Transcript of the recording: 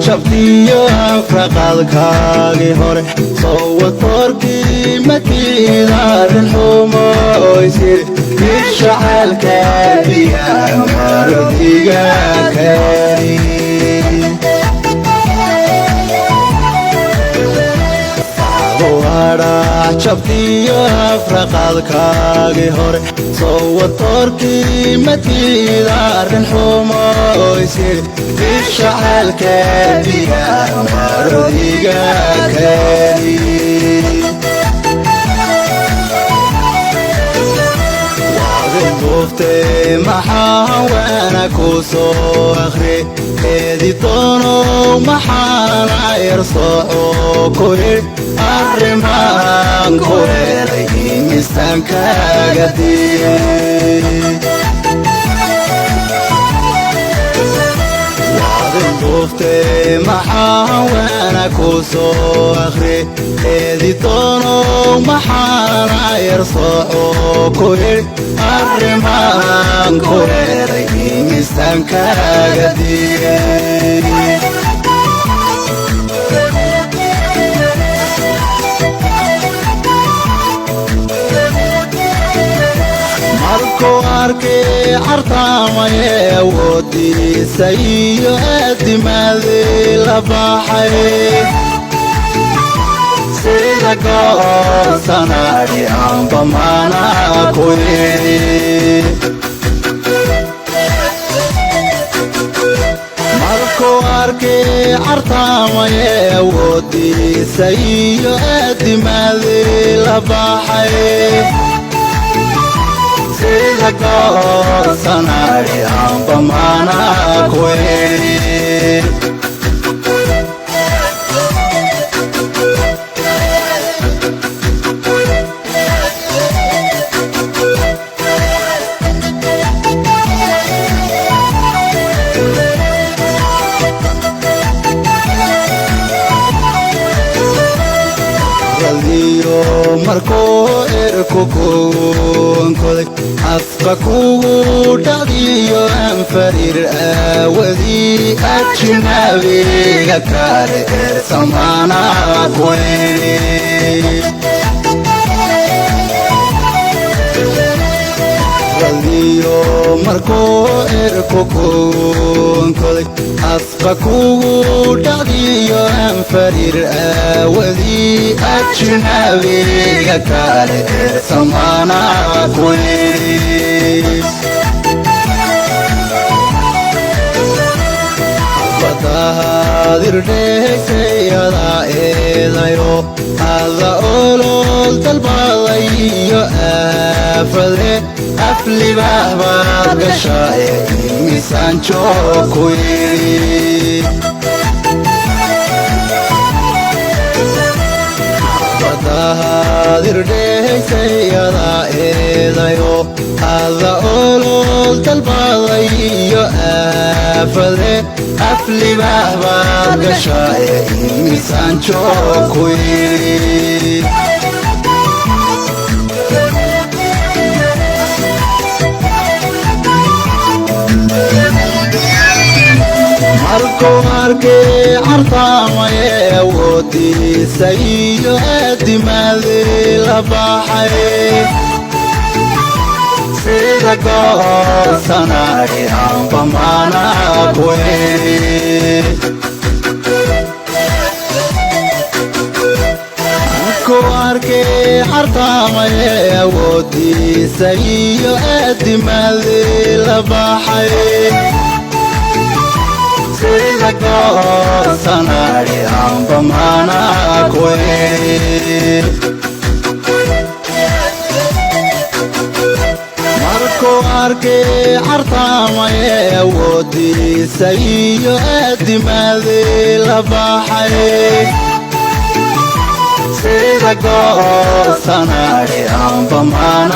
شفتيو فرقالكاغي هوري صوت طرقي مكيدار الحومو يسير يشعل كابيا مرديقا كاري وارا شفتيو فرقالكاغي هوري صوت طرقي مكيدار الحومو يسير يشعل كابيا مرديقا كاري وقفتي محاوانا كوسو اخري هدي طونو محانا يرصعو كوير الرمان كوير مستنكا قديم وقفتي محاوانا كوسو اخري هدي طونو محانا يرصعو كوير الرمان كوير مستنكا قديم marko arke artamaye wodi sayo adimade la baxay sida goosanari amba mana koyiri marko arke artamaye wodi sayo adimade la baxay sida goosanari amba mana koyiri marko erkokonkode afkakugu dhadiyo anfarir awadi ajnabiga kale ersamana koyiri radiyo marko erkokonkode afkakugu dhadiyo anfarir awadi ajnabiga kale ersamana koyiri badahadir dheegsayada eedayo alla olol dalbadayo aafade aflibahbaad gashae misanjo koyiri badahadir dheegsayada eedayo alla olol dalbadayo aafade aflibahbaad gashae misanjo koyiri marko arke artamaye wodi sayo adimade la baxay sida goosanari amba mana koyiri marko arke artamaye wodi sayo adimade la baxay sida goosanari amba mana koyiri marko arke artamaye wodi sayo adimade la baxay sida goosanari amba mana